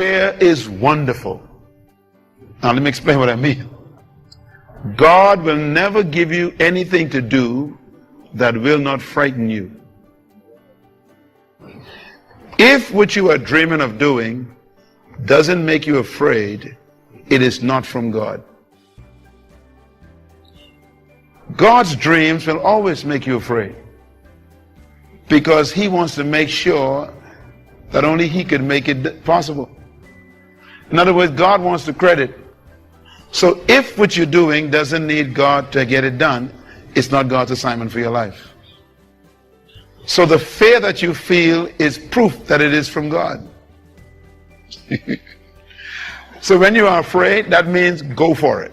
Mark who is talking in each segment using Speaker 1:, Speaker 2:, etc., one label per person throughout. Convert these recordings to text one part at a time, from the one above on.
Speaker 1: Fear is wonderful. Now let me explain what I mean. God will never give you anything to do that will not frighten you. If what you are dreaming of doing doesn't make you afraid, it is not from God. God's dreams will always make you afraid, because He wants to make sure that only He can make it possible. In other words, God wants the credit. So if what you're doing doesn't need God to get it done, it's not God's assignment for your life. So the fear that you feel is proof that it is from God. So when you are afraid, that means go for it.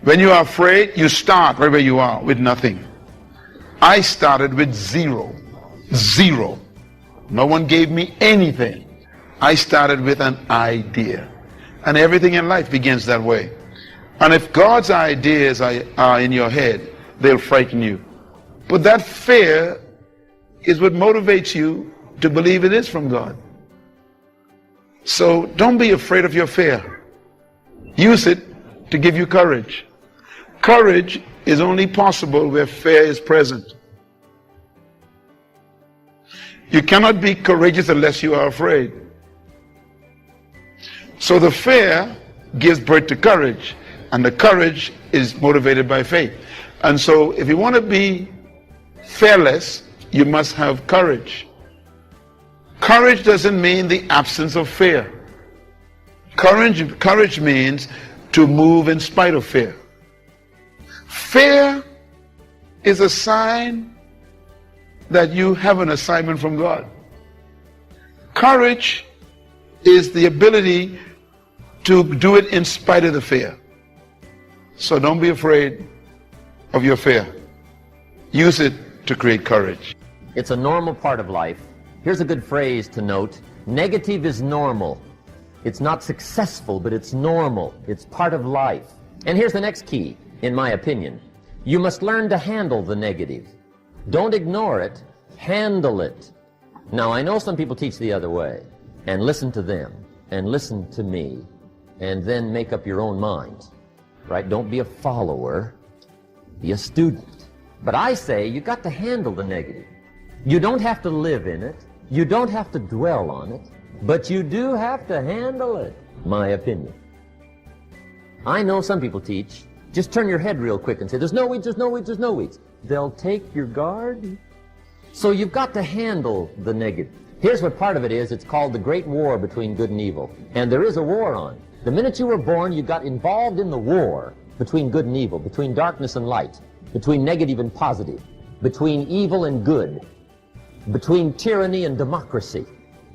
Speaker 1: When you are afraid, you start right where you are with nothing. I started with zero. Zero. No one gave me anything. I started with an idea. And everything in life begins that way. And if God's ideas are in your head, they'll frighten you. But that fear is what motivates you to believe it is from God. So don't be afraid of your fear. Use it to give you courage. Courage is only possible where fear is present. You cannot be courageous unless you are afraid. So the fear gives birth to courage, and the courage is motivated by faith. And so if you want to be fearless, you must have courage. Courage doesn't mean the absence of fear. Courage means to move in spite of fear. Fear is a sign that you have an assignment from God. Courage is the ability to do it in spite of the fear. So don't be afraid of your fear. Use it to create courage.
Speaker 2: It's a normal part of life. Here's a good phrase to note. Negative is normal. It's not successful, but it's normal. It's part of life. And here's the next key, in my opinion. You must learn to handle the negative. Don't ignore it. Handle it. Now, I know some people teach the other way. And listen to them. And listen to me. And then make up your own mind. Right? Don't be a follower. Be a student. But I say you got to handle the negative. You don't have to live in it. You don't have to dwell on it. But you do have to handle it. My opinion. I know some people teach, just turn your head real quick and say, there's no weeds, there's no weeds, there's no weeds. They'll take your guard. So you've got to handle the negative. Here's what part of it is. It's called the great war between good and evil. And there is a war on. The minute you were born, you got involved in the war between good and evil, between darkness and light, between negative and positive, between evil and good, between tyranny and democracy,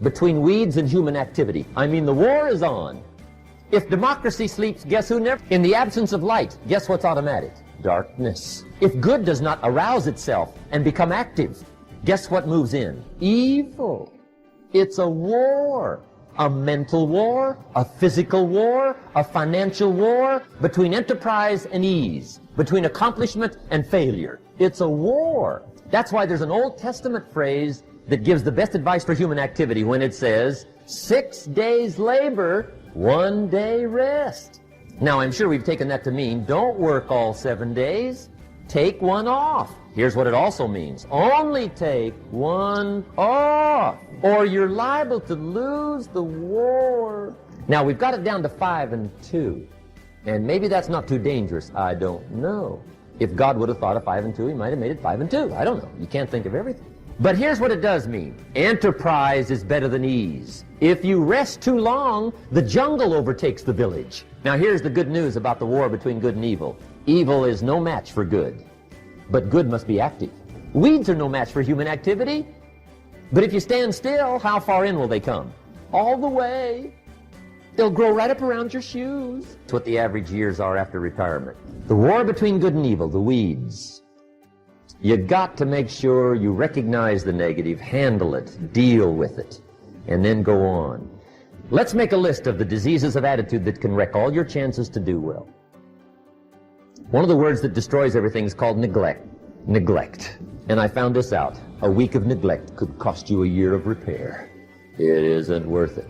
Speaker 2: between weeds and human activity. I mean, the war is on. If democracy sleeps, guess who never? In the absence of light, guess what's automatic? Darkness. If good does not arouse itself and become active, guess what moves in? Evil. It's a war. A mental war, a physical war, a financial war, between enterprise and ease, between accomplishment and failure. It's a war. That's why there's an Old Testament phrase that gives the best advice for human activity when it says, 6 days labor, 1 day rest. Now, I'm sure we've taken that to mean, don't work all 7 days, take one off. Here's what it also means. Only take one off, or you're liable to lose the war. Now, we've got it down to 5 and 2. And maybe that's not too dangerous. I don't know. If God would have thought of 5 and 2, He might have made it 5 and 2. I don't know. You can't think of everything. But here's what it does mean. Enterprise is better than ease. If you rest too long, the jungle overtakes the village. Now, here's the good news about the war between good and evil. Evil is no match for good. But good must be active. Weeds are no match for human activity. But if you stand still, how far in will they come? All the way. They'll grow right up around your shoes. That's what the average years are after retirement. The war between good and evil, the weeds. You got to make sure you recognize the negative, handle it, deal with it, and then go on. Let's make a list of the diseases of attitude that can wreck all your chances to do well. One of the words that destroys everything is called neglect. Neglect. And I found this out. A week of neglect could cost you a year of repair. It isn't worth it.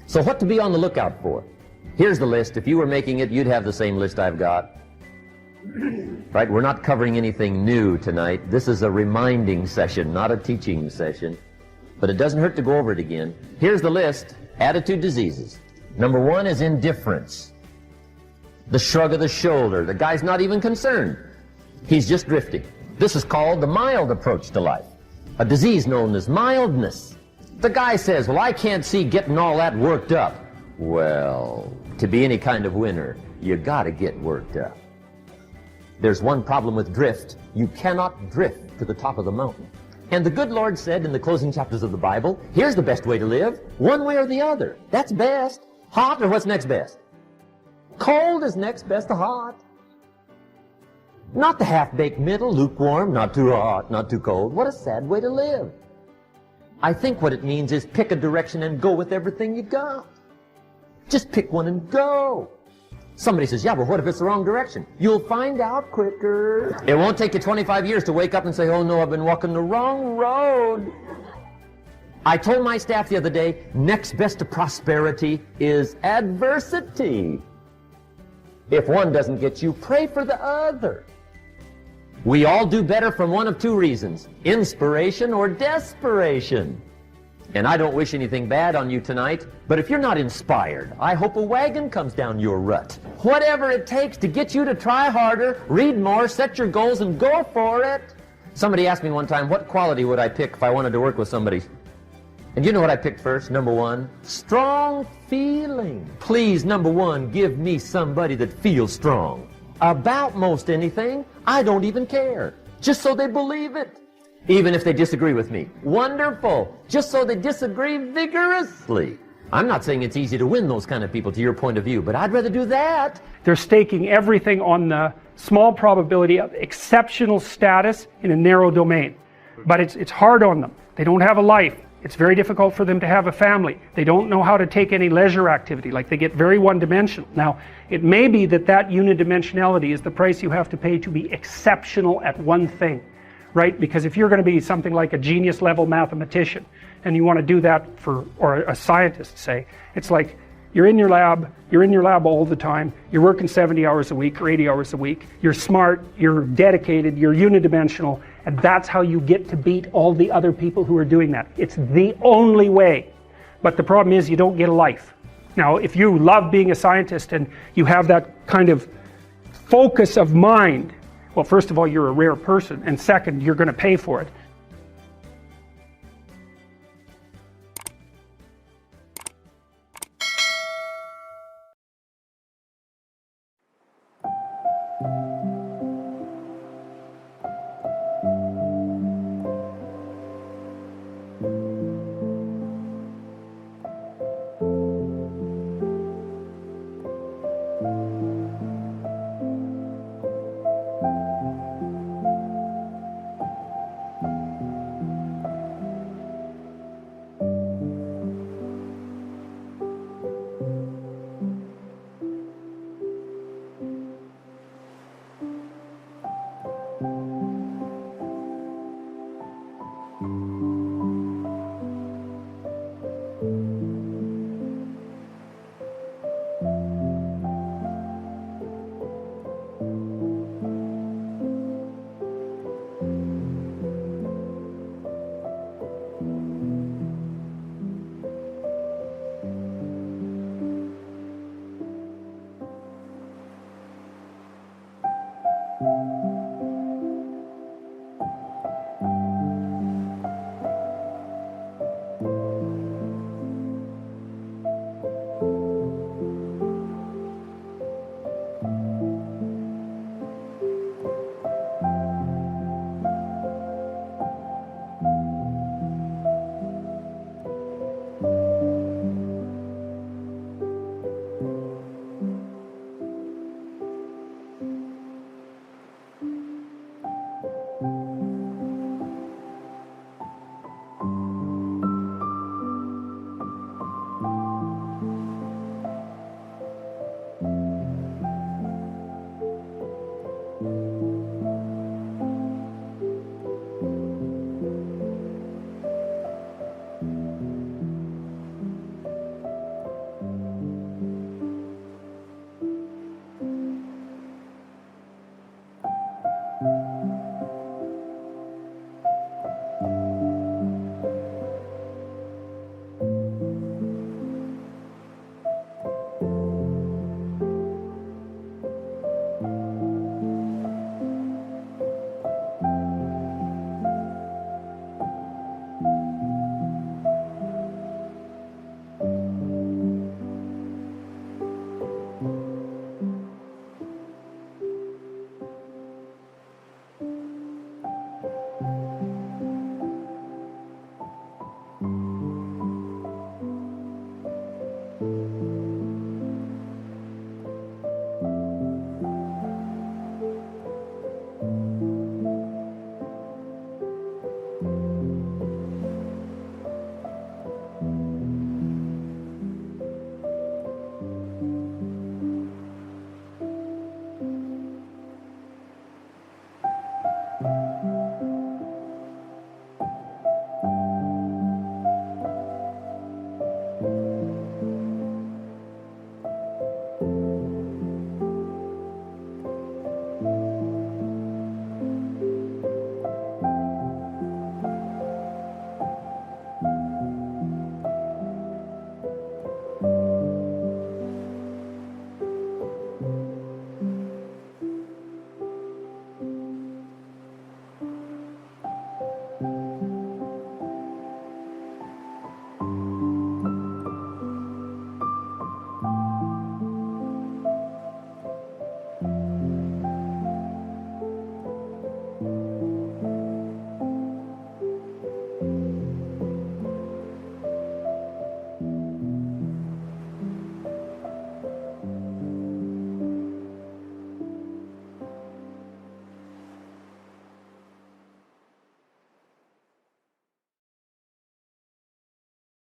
Speaker 2: So what to be on the lookout for? Here's the list. If you were making it, you'd have the same list I've got. Right? We're not covering anything new tonight. This is a reminding session, not a teaching session. But it doesn't hurt to go over it again. Here's the list. Attitude diseases. Number 1 is indifference. The shrug of the shoulder. The guy's not even concerned. He's just drifting. This is called the mild approach to life. A disease known as mildness. The guy says, well, I can't see getting all that worked up. Well, to be any kind of winner, you gotta get worked up. There's one problem with drift. You cannot drift to the top of the mountain. And the good Lord said in the closing chapters of the Bible, here's the best way to live, one way or the other. That's best. Hot or what's next best? Cold is next best to hot. Not the half-baked middle, lukewarm, not too hot, not too cold. What a sad way to live. I think what it means is pick a direction and go with everything you got. Just pick one and go. Somebody says, yeah, but what if it's the wrong direction? You'll find out quicker. It won't take you 25 years to wake up and say, oh no, I've been walking the wrong road. I told my staff the other day, next best to prosperity is adversity. If one doesn't get you, pray for the other. We all do better from one of 2 reasons, inspiration or desperation. And I don't wish anything bad on you tonight, but if you're not inspired, I hope a wagon comes down your rut. Whatever it takes to get you to try harder, read more, set your goals, and go for it. Somebody asked me one time, what quality would I pick if I wanted to work with somebody? And you know what I picked first? Number 1, strong feeling. Please, number 1, give me somebody that feels strong. About most anything, I don't even care. Just so they believe it. Even if they disagree with me. Wonderful. Just so they disagree vigorously. I'm not saying it's easy to win those kind of people to your point of view, but I'd rather do that.
Speaker 3: They're staking everything on the small probability of exceptional status in a narrow domain. But it's hard on them. They don't have a life. It's very difficult for them to have a family. They don't know how to take any leisure activity. Like, they get very one-dimensional. Now, it may be that unidimensionality is the price you have to pay to be exceptional at one thing. Right? Because if you're going to be something like a genius level mathematician and you want to do that or a scientist, say, it's like you're in your lab all the time, you're working 70 hours a week or 80 hours a week, you're smart, you're dedicated, you're unidimensional, and that's how you get to beat all the other people who are doing that. It's the only way. But the problem is you don't get a life. Now, if you love being a scientist and you have that kind of focus of mind, well, first of all, you're a rare person, and second, you're going to pay for it.
Speaker 2: you.